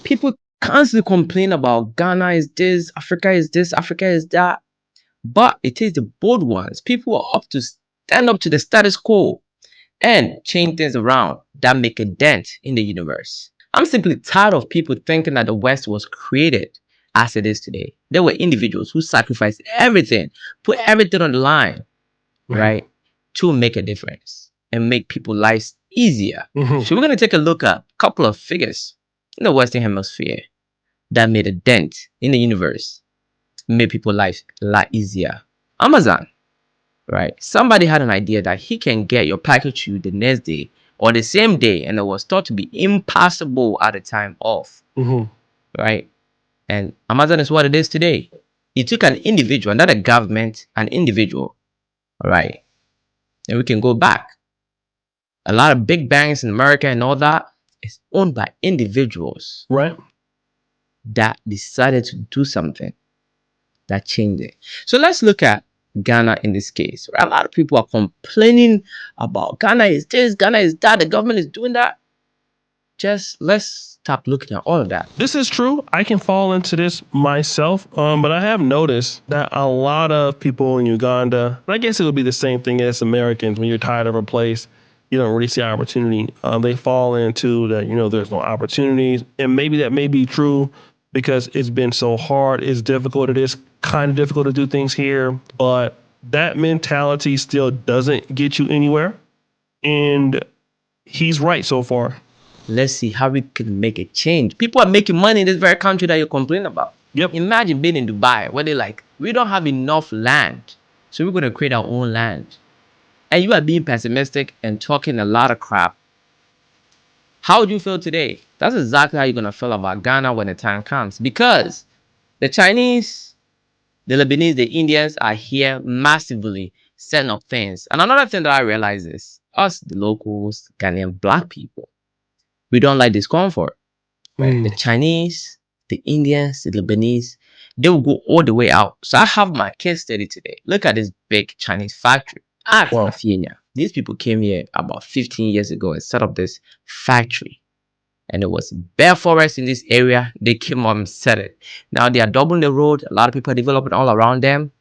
People constantly complain about Ghana is this, Africa is this, Africa is that. But it is the bold ones, people who are up to stand up to the status quo and change things around that make a dent in the universe. I'm simply tired of people thinking that the West was created as it is today. There were individuals who sacrificed everything, put everything on the line, right, to make a difference and make people's lives easier. So we're going to take a look at a couple of figures in the Western Hemisphere that made a dent in the universe, made people's lives a lot easier. Amazon, right? Somebody had an idea that he can get your package to you the next day or the same day, and it was thought to be impossible at the time of, right? And Amazon is what it is today. It took an individual, not a government, an individual, right? And we can go back. A lot of big banks in America and all that is owned by individuals, right, that decided to do something that changed it. So let's look at Ghana in this case. A lot of people are complaining about Ghana is this, Ghana is that, the government is doing that. Just let's stop looking at all of that. This is true. I can fall into this myself, but I have noticed that a lot of people in Uganda, and I guess it would be the same thing as Americans, when you're tired of a place, you don't really see opportunity. They fall into that, there's no opportunities. And maybe that may be true because it's been so hard. It's difficult. It is kind of difficult to do things here, but that mentality still doesn't get you anywhere. And he's right so far. Let's see how we can make a change. People are making money in this very country that you're complaining about. Yep. Imagine being in Dubai where they're like, we don't have enough land, so we're going to create our own land. And you are being pessimistic and talking a lot of crap. How would you feel today? That's exactly how you're going to feel about Ghana when the time comes. Because the Chinese, the Lebanese, the Indians are here massively setting up things. And another thing that I realize is, us, the locals, Ghanaian black people, we don't like discomfort. Right? The Chinese, the Indians, the Lebanese, they will go all the way out. So I have my case study today. Look at this big Chinese factory at Afienya. These people came here about 15 years ago and set up this factory. And it was bare forest in this area. They came up and set it. Now they are doubling the road. A lot of people are developing all around them.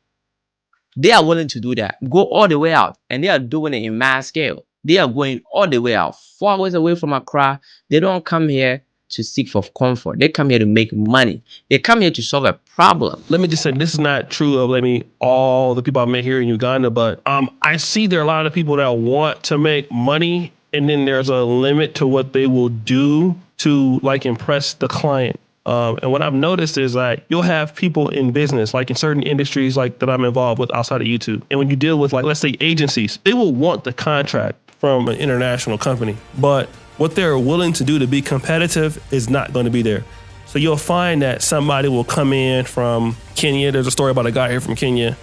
They are willing to do that. Go all the way out. And they are doing it in mass scale. They are going all the way out, 4 hours away from Accra. They don't come here to seek for comfort. They come here to make money. They come here to solve a problem. Let me just say, this is not true of all the people I met here in Uganda, but I see there are a lot of people that want to make money, and then there's a limit to what they will do to impress the client. And what I've noticed is that you'll have people in business, in certain industries that I'm involved with outside of YouTube. And when you deal with let's say agencies, they will want the contract from an international company, but what they're willing to do to be competitive is not going to be there. So you'll find that somebody will come in from Kenya. There's a story about a guy here from Kenya.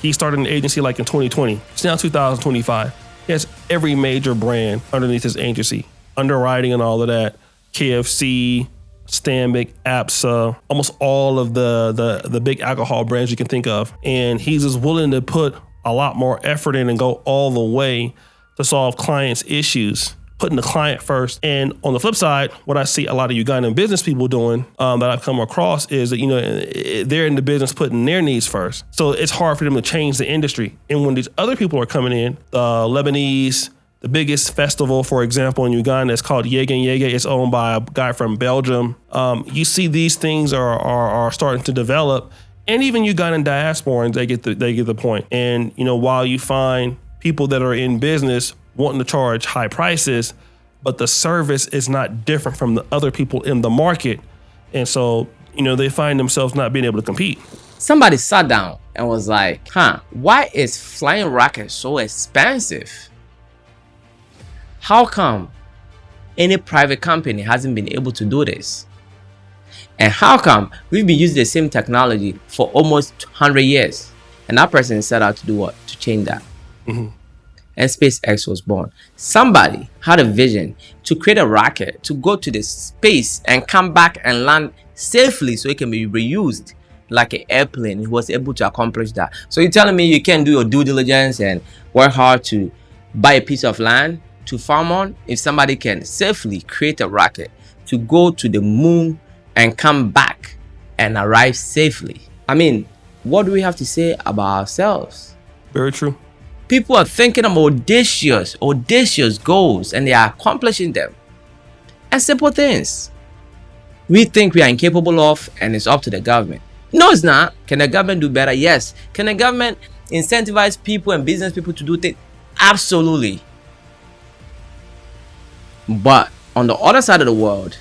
He started an agency in 2020. It's now 2025. He has every major brand underneath his agency, underwriting and all of that. KFC, Stanbic, APSA, almost all of the big alcohol brands you can think of. And he's just willing to put a lot more effort in and go all the way to solve clients' issues, putting the client first. And on the flip side, what I see a lot of Ugandan business people doing that I've come across is that, they're in the business putting their needs first. So it's hard for them to change the industry. And when these other people are coming in, Lebanese, the biggest festival, for example, in Uganda is called Yega and Yega. It's owned by a guy from Belgium. You see these things are starting to develop. And even Ugandan diasporans, they get the point. And, while you find people that are in business wanting to charge high prices, but the service is not different from the other people in the market. And so, they find themselves not being able to compete. Somebody sat down and was like, why is flying rockets so expensive? How come any private company hasn't been able to do this? And how come we've been using the same technology for almost 100 years? And that person set out to do what? To change that. And SpaceX was born. Somebody had a vision to create a rocket to go to the space and come back and land safely so it can be reused like an airplane. He was able to accomplish that. So you're telling me you can't do your due diligence and work hard to buy a piece of land to farm on if somebody can safely create a rocket to go to the moon and come back and arrive safely. I mean, what do we have to say about ourselves? Very true. People are thinking of audacious goals, and they are accomplishing them. And simple things we think we are incapable of, and it's up to the government. No, it's not. Can the government do better? Yes. Can the government incentivize people and business people to do things? Absolutely. But on the other side of the world,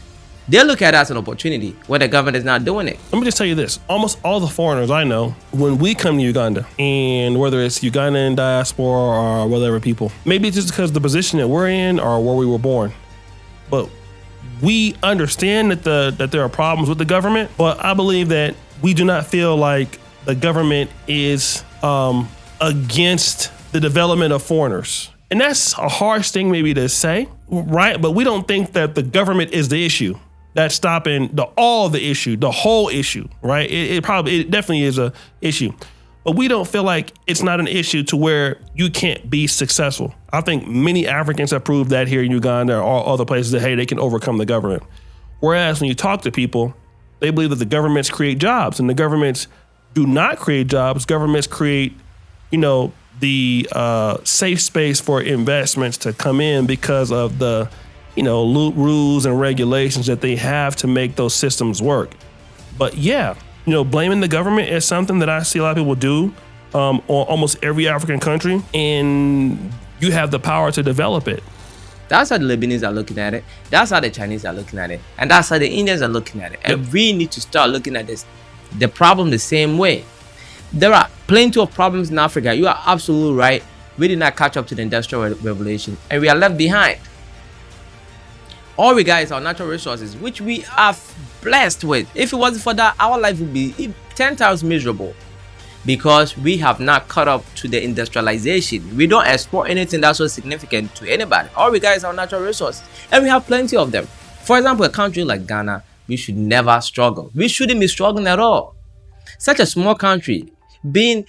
they look at it as an opportunity where the government is not doing it. Let me just tell you this. Almost all the foreigners I know, when we come to Uganda, and whether it's Ugandan diaspora or whatever people, maybe it's just because of the position that we're in or where we were born, but we understand that there are problems with the government, but I believe that we do not feel like the government is against the development of foreigners. And that's a harsh thing maybe to say, right? But we don't think that the government is the issue that's stopping the whole issue, right? It definitely is a issue. But we don't feel like it's not an issue to where you can't be successful. I think many Africans have proved that here in Uganda or other places that, hey, they can overcome the government. Whereas when you talk to people, they believe that the governments create jobs, and the governments do not create jobs. Governments create, the safe space for investments to come in because of the, rules and regulations that they have to make those systems work. But yeah, blaming the government is something that I see a lot of people do on almost every African country, and you have the power to develop it. That's how the Lebanese are looking at it. That's how the Chinese are looking at it. And that's how the Indians are looking at it. And we need to start looking at the problem the same way. There are plenty of problems in Africa. You are absolutely right. We did not catch up to the Industrial Revolution, and we are left behind. All we got is our natural resources, which we are blessed with. If it wasn't for that, our life would be 10 times miserable, because we have not caught up to the industrialization. We don't export anything that's so significant to anybody. All we got is our natural resources, and we have plenty of them. For example, a country like Ghana, we should never struggle. We shouldn't be struggling at all. Such a small country, being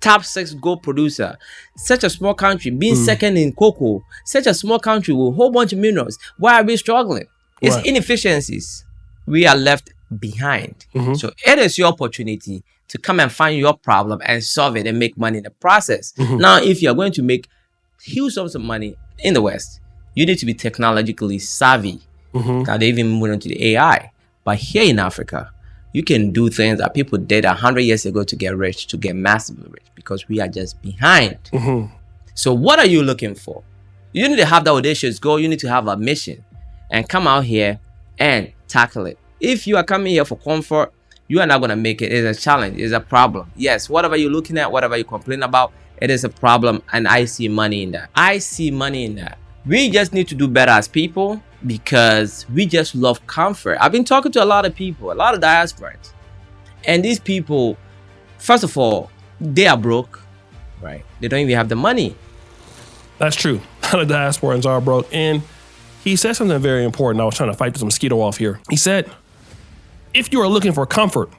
top 6 gold producer, such a small country, being second in cocoa, such a small country with a whole bunch of minerals. Why are we struggling? It's inefficiencies. We are left behind. So it is your opportunity to come and find your problem and solve it and make money in the process. Now, if you're going to make huge sums of money in the West, you need to be technologically savvy. Now, they even moved into the AI. But here in Africa, you can do things that people did 100 years ago to get rich, to get massively rich, because we are just behind. So what are you looking for? You need to have that audacious goal. You need to have a mission and come out here and tackle it. If you are coming here for comfort, you are not going to make it. It's a challenge. It's a problem. Yes, whatever you're looking at, whatever you complain about, it is a problem, and I see money in that. I see money in that. We just need to do better as people, because we just love comfort. I've been talking to a lot of people, a lot of diasporans, and these people, first of all, they are broke, right? They don't even have the money. That's true. A lot of diasporans are broke. And he said something very important. I was trying to fight this mosquito off here. He said, if you are looking for comfort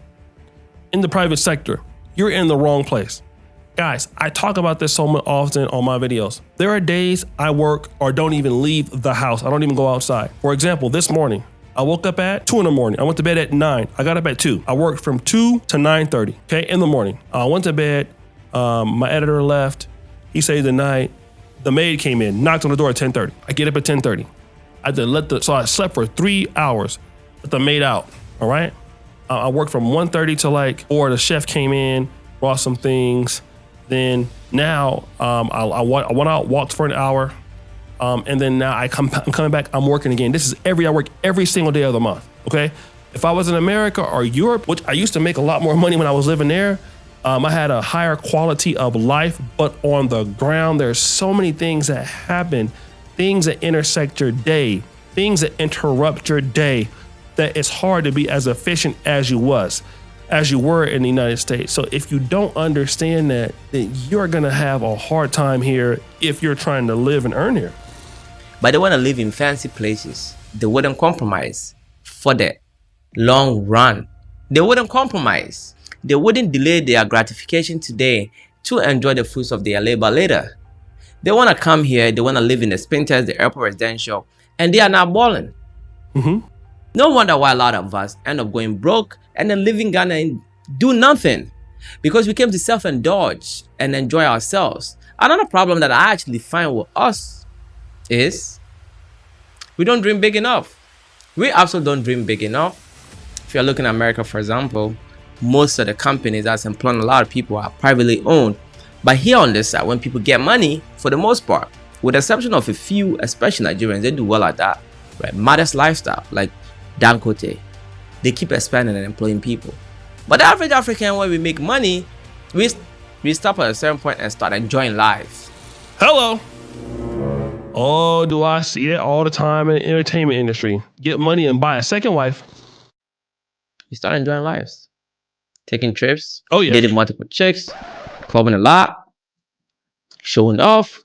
in the private sector, you're in the wrong place. Guys, I talk about this so often on my videos. There are days I work or don't even leave the house. I don't even go outside. For example, this morning, I woke up at 2 in the morning. I went to bed at 9. I got up at 2. I worked from 2 to 9:30, okay, in the morning. I went to bed. My editor left. He stayed the night. The maid came in, knocked on the door at 10:30. I get up at 10:30. So I slept for 3 hours. Let the maid out, all right? I worked from 1:30 to like 4. The chef came in, brought some things. Then now I went out, walked for an hour, and then now I'm coming back, I'm working again. I work every single day of the month, okay? If I was in America or Europe, which I used to make a lot more money when I was living there, I had a higher quality of life, but on the ground, there's so many things that happen, things that intersect your day, things that interrupt your day, that it's hard to be as efficient as you were in the United States. So if you don't understand that, then you're gonna have a hard time here if you're trying to live and earn here. But they want to live in fancy places. They wouldn't compromise for the long run. They wouldn't compromise. They wouldn't delay their gratification today to enjoy the fruits of their labor later. They want to come here. They want to live in the Spinters, the airport residential, and they are not balling. No wonder why a lot of us end up going broke and then leaving Ghana and do nothing, because we came to self-indulge and enjoy ourselves. Another problem that I actually find with us is we don't dream big enough. We absolutely don't dream big enough. If you're looking at America, for example, most of the companies that's employing a lot of people are privately owned. But here on this side, when people get money, for the most part, with the exception of a few, especially Nigerians, they do well at that, right? Modest lifestyle, like Dangote, they keep expanding and employing people. But the average African, when we make money, we stop at a certain point and start enjoying life. Hello. Oh, do I see it all the time in the entertainment industry? Get money and buy a second wife. We start enjoying lives, taking trips, Oh, yeah. dating multiple chicks, clubbing a lot, showing off.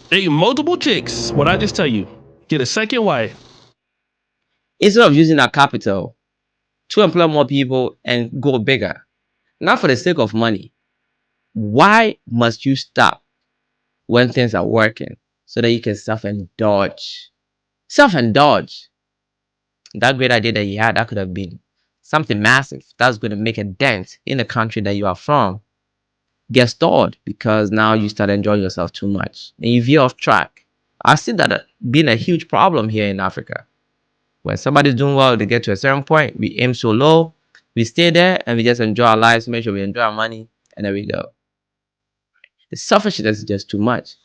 Dating multiple chicks. What I just tell you, get a second wife. Instead of using our capital to employ more people and go bigger, not for the sake of money. Why must you stop when things are working so that you can self-indulge? Self-indulge. That great idea that you had, that could have been something massive that's going to make a dent in the country that you are from, get stalled because now you start enjoying yourself too much and you veer off track. I see that being a huge problem here in Africa. When somebody's doing well, they get to a certain point, we aim so low, we stay there and we just enjoy our lives, make sure we enjoy our money, and there we go. The selfishness is just too much.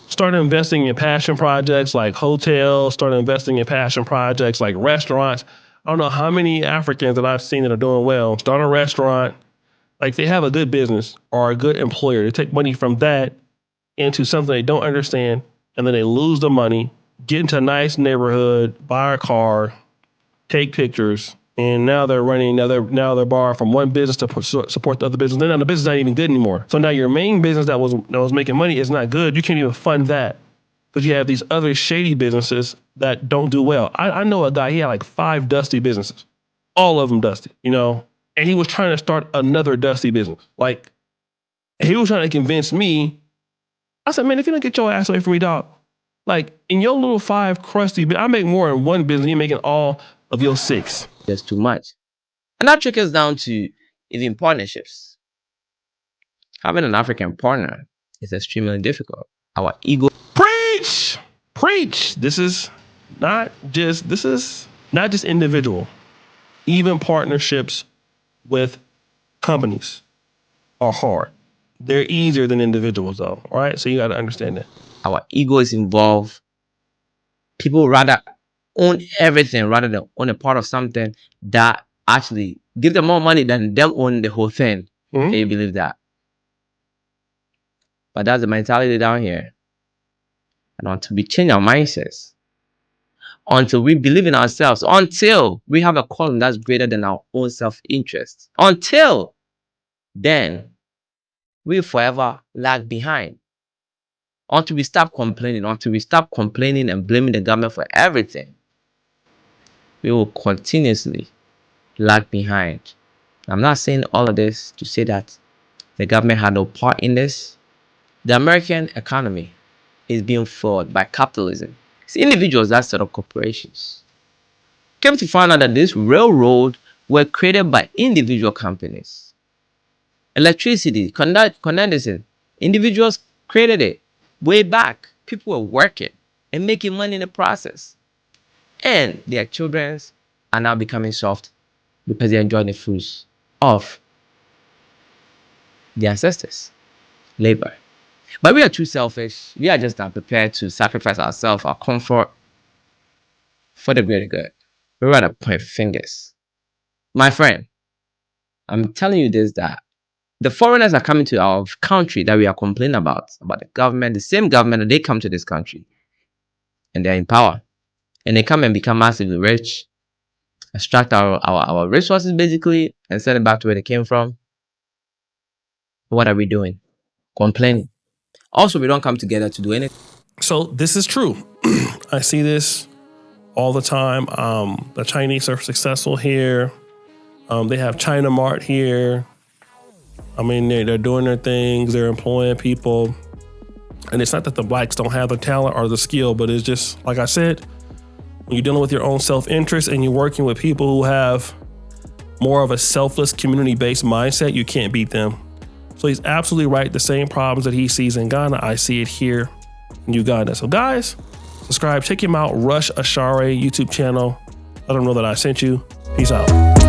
Start investing in passion projects like hotels, start investing in passion projects like restaurants. I don't know how many Africans that I've seen that are doing well start a restaurant, like they have a good business or a good employer. They take money from that into something they don't understand, and then they lose the money, get into a nice neighborhood, buy a car, take pictures, and now they're running now they're borrowing from one business to support the other business. Then now the business is not even good anymore. So now your main business that was making money is not good. You can't even fund that. But you have these other shady businesses that don't do well. I know a guy, he had like 5 dusty businesses, all of them dusty, and he was trying to start another dusty business. Like, he was trying to convince me. I said, man, if you don't get your ass away from me, dog, like in your little 5 crusty, I make more in one business, you're making all of your 6. Just too much. And that trickles down to even partnerships. Having an African partner is extremely difficult. Our ego. Preach. This is not just individual. Even partnerships with companies are hard. They're easier than individuals though. All right. So you got to understand that. Our ego is involved. People rather own everything rather than own a part of something that actually give them more money than them own the whole thing. Mhm. Can you believe that? But that's the mentality down here. And until we change our mindsets, until we believe in ourselves, until we have a calling that's greater than our own self-interest, until then, we forever lag behind. Until we stop complaining and blaming the government for everything, we will continuously lag behind. I'm not saying all of this to say that the government had no part in this. The American economy is being fueled by capitalism. It's individuals that set up corporations. Came to find out that this railroad were created by individual companies. Electricity, condensing, individuals created it way back. People were working and making money in the process. And their children are now becoming soft because they're enjoying the fruits of the ancestors' labor. But we are too selfish. We are just not prepared to sacrifice ourselves, our comfort, for the greater good. We rather point fingers. My friend, I'm telling you this, that the foreigners are coming to our country that we are complaining about the government, the same government that they come to this country and they're in power. And they come and become massively rich, extract our resources basically, and send it back to where they came from. What are we doing? Complaining. Also, we don't come together to do anything. So this is true. I see this all the time. The Chinese are successful here. They have China Mart here. I mean, they're doing their things. They're employing people. And it's not that the blacks don't have the talent or the skill, but it's just, like I said, when you're dealing with your own self-interest and you're working with people who have more of a selfless, community-based mindset, you can't beat them. So he's absolutely right. The same problems that he sees in Ghana, I see it here in Uganda. So guys, subscribe, check him out, Rush Ashare YouTube channel. Let him know that I sent you. Peace out.